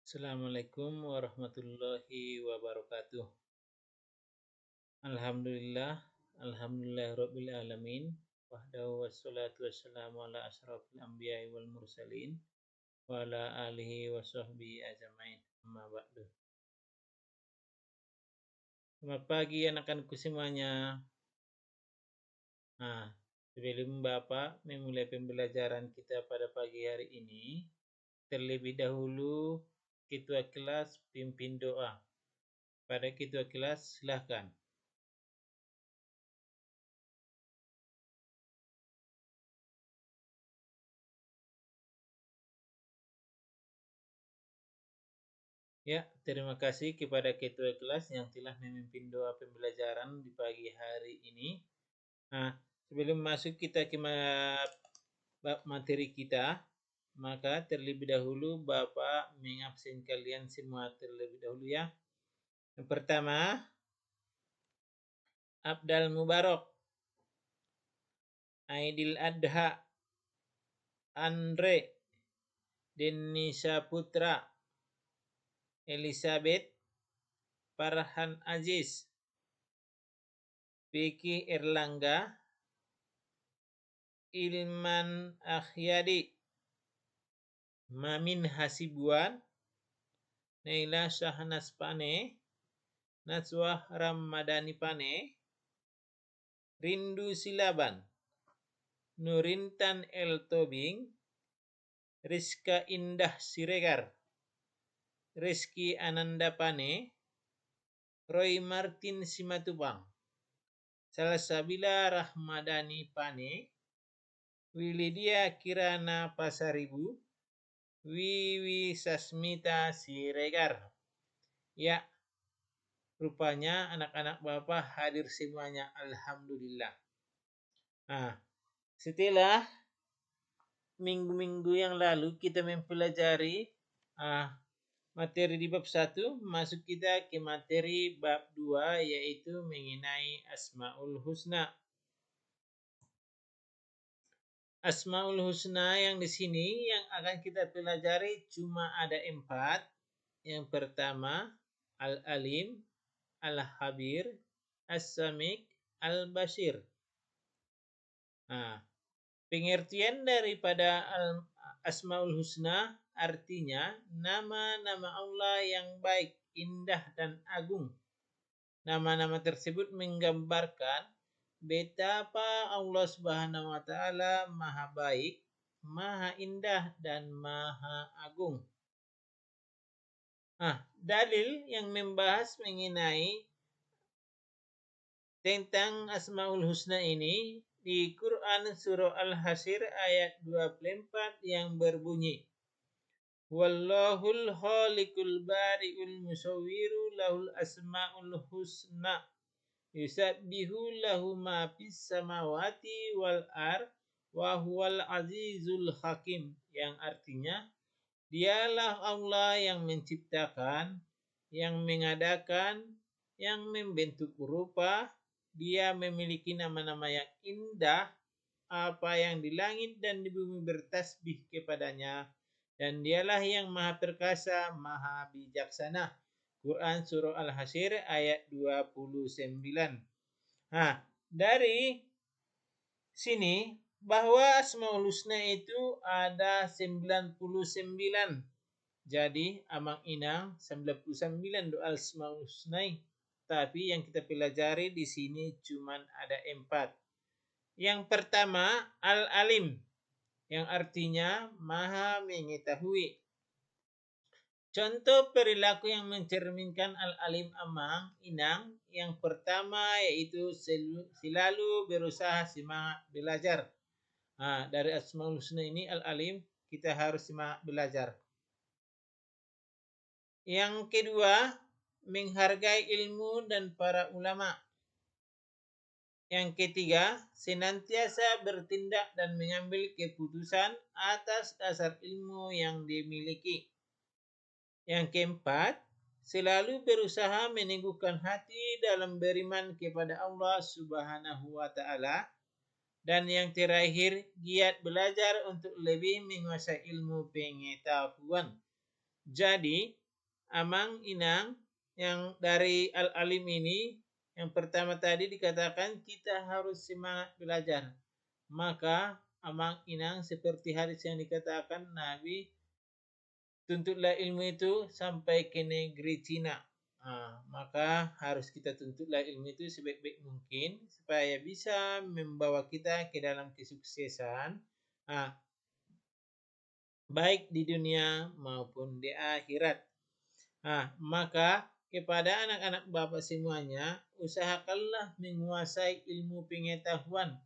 Assalamualaikum warahmatullahi wabarakatuh. Alhamdulillah, alhamdulillah rabbil alamin. Wahdahu wassalatu wassalamu ala asyrafil anbiya'i wal mursalin wa ala alihi wa sahbihi ajmain. Amma ba'du. Selamat pagi anak-anakku semuanya. Nah, sebelum Bapak memulai pembelajaran kita pada pagi hari ini, terlebih dahulu ketua kelas pimpin doa. Pada ketua kelas silahkan. Ya, terima kasih kepada ketua kelas yang telah memimpin doa pembelajaran di pagi hari ini. Nah, sebelum masuk kita ke bab materi kita, maka terlebih dahulu Bapak mengabsen kalian semua terlebih dahulu ya. Yang pertama, Abdal Mubarak, Aidil Adha, Andre, Denisa Putra, Elizabeth, Farhan Aziz, Vicky Erlangga, Ilman Akhyadi, Mamin Hasibuan, Naila Syahnas Pane, Najwa Ramadhani Pane, Rindu Silaban, Nurintan El Tobing, Rizka Indah Siregar, Rizky Ananda Pane, Roy Martin Simatupang, Salsabila Rahmadani Pane, Wilidia Kirana Pasaribu, Wiwi Sasmita Siregar. Ya, rupanya anak-anak Bapak hadir semuanya. Alhamdulillah. Nah, setelah minggu-minggu yang lalu kita mempelajari materi di bab 1, masuk kita ke materi bab 2 yaitu mengenai Asmaul Husna. Asmaul Husna yang di sini yang akan kita pelajari cuma ada 4. Yang pertama Al-Alim, Al-Habir, As-Samik, Al-Basir. Nah, pengertian daripada Asmaul Husna artinya nama-nama Allah yang baik, indah dan agung. Nama-nama tersebut menggambarkan betapa Allah Subhanahu wa taala Maha baik, Maha indah dan Maha agung. Dalil yang membahas mengenai tentang Asmaul Husna ini di Quran surah Al-Hasyr ayat 24 yang berbunyi, Wallahul khaliqul bari'ul musawwiru lahul asmaul husna yusabbihu lahu ma fis samawati wal ar wa huwal azizul hakim, yang artinya dialah Allah yang menciptakan, yang mengadakan, yang membentuk rupa. Dia memiliki nama-nama yang indah. Apa yang di langit dan di bumi bertasbih kepadanya. Dan dialah yang maha perkasa, maha bijaksana. Quran surah Al-Hasyr ayat 29. Dari sini bahwa Asmaul Husna itu ada 99. Jadi amang inang 99 doa Asmaul Husna. Tapi yang kita pelajari di sini cuma ada 4. Yang pertama Al-Alim, yang artinya maha mengetahui. Contoh perilaku yang mencerminkan Al-Alim amang inang yang pertama yaitu selalu berusaha semangat belajar. Dari Asmaul Husna ini Al-Alim, kita harus semangat belajar. Yang kedua, menghargai ilmu dan para ulama. Yang ketiga, senantiasa bertindak dan mengambil keputusan atas dasar ilmu yang dimiliki. Yang keempat, selalu berusaha meneguhkan hati dalam beriman kepada Allah Subhanahu wa taala. Dan yang terakhir, giat belajar untuk lebih menguasai ilmu pengetahuan. Jadi, Amang Inang yang dari Al-Alim ini, yang pertama tadi dikatakan kita harus semangat belajar. Maka Amang Inang seperti hadis yang dikatakan Nabi, tuntutlah ilmu itu sampai ke negeri Cina. Maka harus kita tuntutlah ilmu itu sebaik-baik mungkin supaya bisa membawa kita ke dalam kesuksesan, baik di dunia maupun di akhirat. Maka kepada anak-anak Bapak semuanya, usahakanlah menguasai ilmu pengetahuan.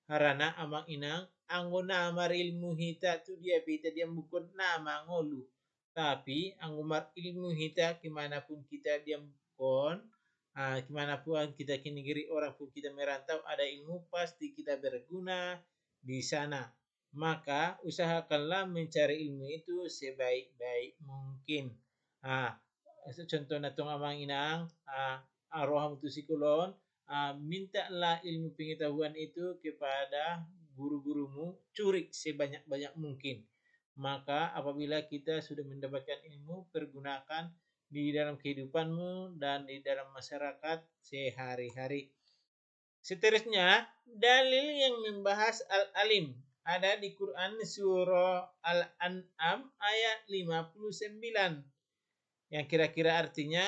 Karena amang inang, anggo namar ilmu hita tu dia pita dia bukan nama ngolu. Tapi anggo mar ilmu hita kemanapun kita dia bukan, kemanapun kita ke negeri orang pun kita merantau ada ilmu pasti kita berguna di sana. Maka usahakanlah mencari ilmu itu sebaik-baik mungkin. Contohnya tong amang inang, arwah tu sikulon, mintalah ilmu pengetahuan itu kepada guru-gurumu, curi sebanyak-banyak mungkin. Maka apabila kita sudah mendapatkan ilmu, pergunakan di dalam kehidupanmu dan di dalam masyarakat sehari-hari. Seterusnya, dalil yang membahas Al-Alim ada di Quran surah Al-An'am ayat 59. Yang kira-kira artinya,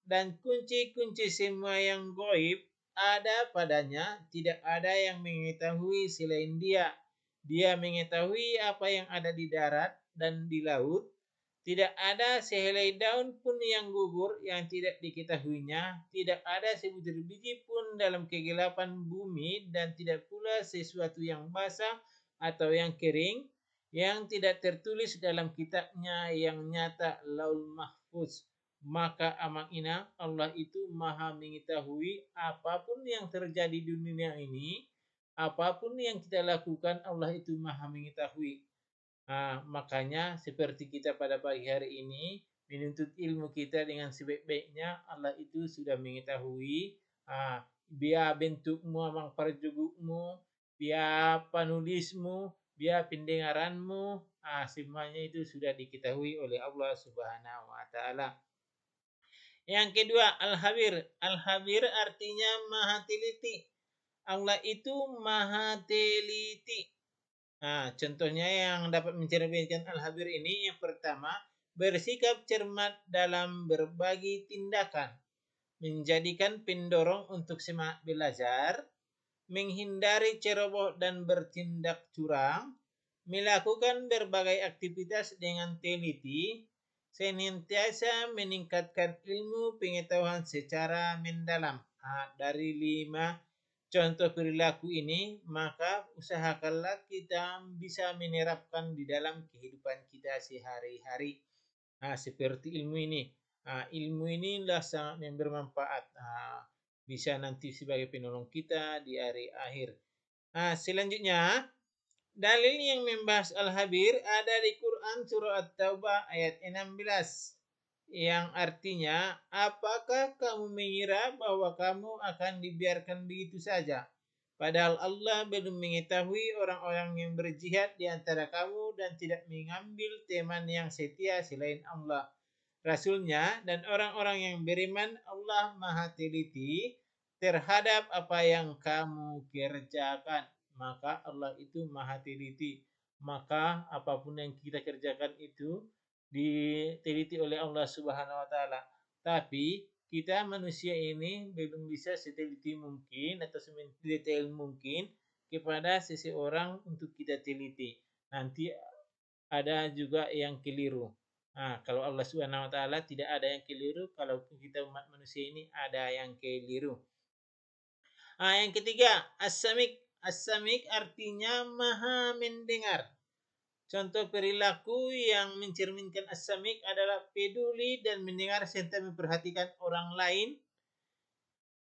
dan kunci-kunci semua yang goib ada padanya, tidak ada yang mengetahui selain dia. Dia mengetahui apa yang ada di darat dan di laut. Tidak ada sehelai daun pun yang gugur yang tidak diketahuinya. Tidak ada sebutir biji pun dalam kegelapan bumi dan tidak pula sesuatu yang basah atau yang kering yang tidak tertulis dalam kitabnya yang nyata Laul Mahfuz. Maka amang ina Allah itu maha mengetahui apapun yang terjadi di dunia ini, apapun yang kita lakukan Allah itu maha mengetahui. Makanya seperti kita pada pagi hari ini menuntut ilmu kita dengan sebaik-baiknya, Allah itu sudah mengetahui biar bentukmu, amang parjugukmu, biar penulismu, biar pendengaranmu, semuanya itu sudah diketahui oleh Allah Subhanahu wa taala. Yang kedua, Al-Habir. Al-Habir artinya maha teliti. Allah itu maha teliti. Contohnya yang dapat mencerminkan Al-Habir ini, yang pertama, bersikap cermat dalam berbagi tindakan, menjadikan pendorong untuk semangat belajar, menghindari ceroboh dan bertindak curang, melakukan berbagai aktivitas dengan teliti, senantiasa meningkatkan ilmu pengetahuan secara mendalam. Dari 5 contoh perilaku ini, maka usahakanlah kita bisa menerapkan di dalam kehidupan kita sehari-hari. Seperti ilmu ini. Ilmu inilah sangat bermanfaat. Bisa nanti sebagai penolong kita di hari akhir. Selanjutnya, dalil yang membahas Al-Habir ada di Quran surah At-Taubah ayat 16. Yang artinya, apakah kamu mengira bahwa kamu akan dibiarkan begitu saja? Padahal Allah belum mengetahui orang-orang yang berjihad di antara kamu dan tidak mengambil teman yang setia selain Allah, Rasulnya, dan orang-orang yang beriman. Allah maha teliti terhadap apa yang kamu kerjakan. Maka Allah itu maha teliti. Maka apapun yang kita kerjakan itu diteliti oleh Allah Subhanahu wa taala. Tapi kita manusia ini belum bisa seteliti mungkin atau sedetail mungkin kepada seseorang untuk kita teliti. Nanti ada juga yang keliru. Kalau Allah Subhanahu wa taala tidak ada yang keliru, kalau kita umat manusia ini ada yang keliru. Yang ketiga, as-samik. As-samik artinya maha mendengar. Contoh perilaku yang mencerminkan as-samik adalah peduli dan mendengar serta memperhatikan orang lain.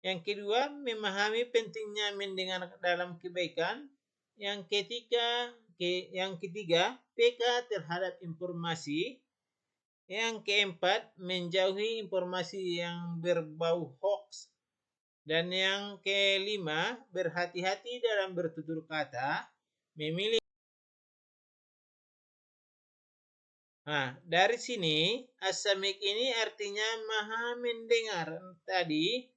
Yang kedua, memahami pentingnya mendengar dalam kebaikan. Yang ketiga, peka terhadap informasi. Yang keempat, menjauhi informasi yang berbau hoax. Dan yang kelima, berhati-hati dalam bertutur kata, memilih Nah, dari sini as-samik ini artinya maha mendengar. Tadi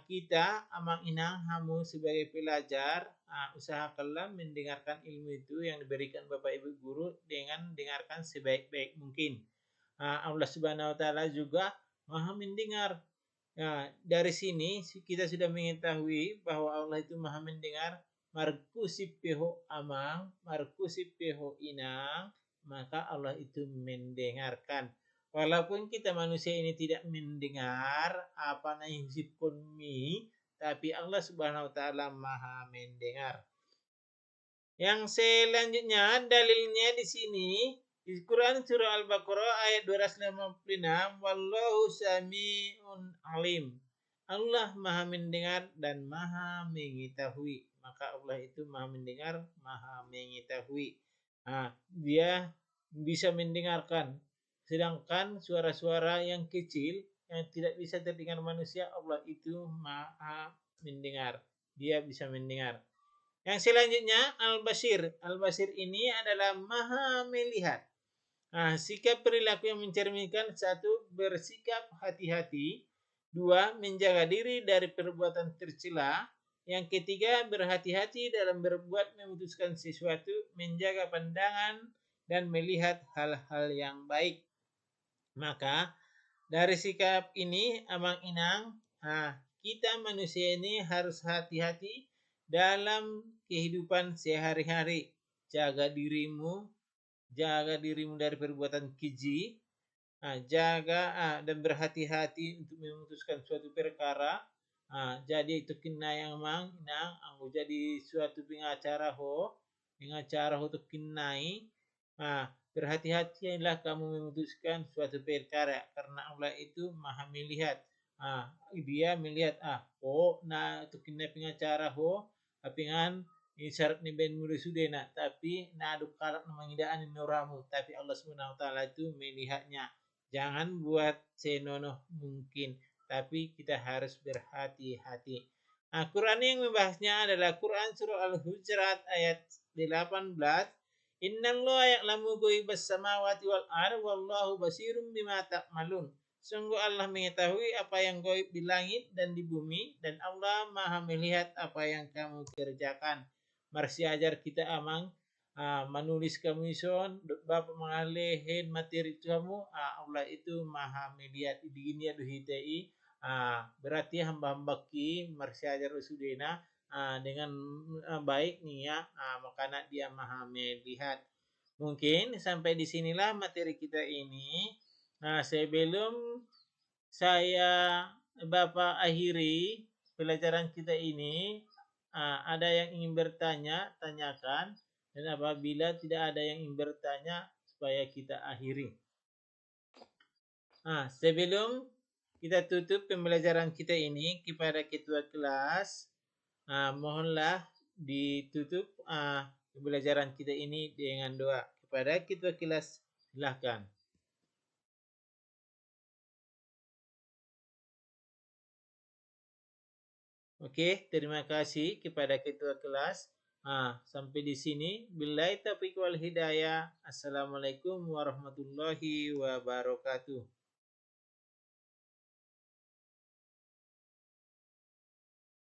kita amang inang hamu sebagai pelajar usahakanlah mendengarkan ilmu itu yang diberikan Bapak Ibu guru dengan dengarkan sebaik-baik mungkin. Allah Subhanahu wa taala juga maha mendengar. Nah, dari sini kita sudah mengetahui bahwa Allah itu maha mendengar. Marku sipeho amang, marku sipeho inang, maka Allah itu mendengarkan. Walaupun kita manusia ini tidak mendengar apa yang pun mi, tapi Allah Subhanahu wa taala maha mendengar. Yang selanjutnya dalilnya di sini di Quran surah Al-Baqarah ayat 256, wallahu samiun alim. Allah maha mendengar dan maha mengetahui. Maka Allah itu maha mendengar, maha mengetahui. Dia bisa mendengarkan. Sedangkan suara-suara yang kecil yang tidak bisa terdengar manusia, Allah itu maha mendengar. Dia bisa mendengar. Yang selanjutnya Al-Basir. Al-Basir ini adalah maha melihat. Sikap perilaku yang mencerminkan satu, bersikap hati-hati. Dua, menjaga diri dari perbuatan tercela. Yang ketiga, berhati-hati dalam berbuat memutuskan sesuatu, menjaga pandangan, dan melihat hal-hal yang baik. Maka dari sikap ini, amang inang, kita manusia ini harus hati-hati dalam kehidupan sehari-hari. Jaga dirimu dari perbuatan keji, jaga dan berhati-hati untuk memutuskan suatu perkara. Jadi itu kena yang mang inang anggo jadi suatu pengacara ho tu kinai. Berhati-hatilah kamu memutuskan suatu perkara karena Allah itu maha melihat. Dia melihat tu kena pengacara ho apingan isyarat ni ben muda sudena tapi naduk kalak na mangidaan noramu tapi Allah Subhanahu wa taala itu melihatnya. Jangan buat senonoh mungkin tapi kita harus berhati-hati. Quran yang membahasnya adalah Quran surah Al-Hujurat ayat 18. Innallaha ya'lamu ghaibas samawati wal ardh wallahu basirum bima ta'malun. Sungguh Allah mengetahui apa yang gaib di langit dan di bumi dan Allah maha melihat apa yang kamu kerjakan. Marsi ajar kita amang menulis kamu ison bapak mengalihin materi kamu Allah itu maha melihat di dunia duhitai berarti hamba-hamba ki marsi ajar usudena dengan baik nih ya makanya dia maha melihat. Mungkin sampai di sinilah materi kita ini. Sebelum saya Bapak akhiri pelajaran kita ini, ada yang ingin bertanya, tanyakan. Dan apabila tidak ada yang ingin bertanya, supaya kita akhiri. Sebelum kita tutup pembelajaran kita ini kepada ketua kelas, mohonlah ditutup pembelajaran kita ini dengan doa. Kepada ketua kelas, silakan. Oke, terima kasih kepada ketua kelas. Sampai di sini. Billahi taufiq wal hidayah. Assalamualaikum warahmatullahi wabarakatuh.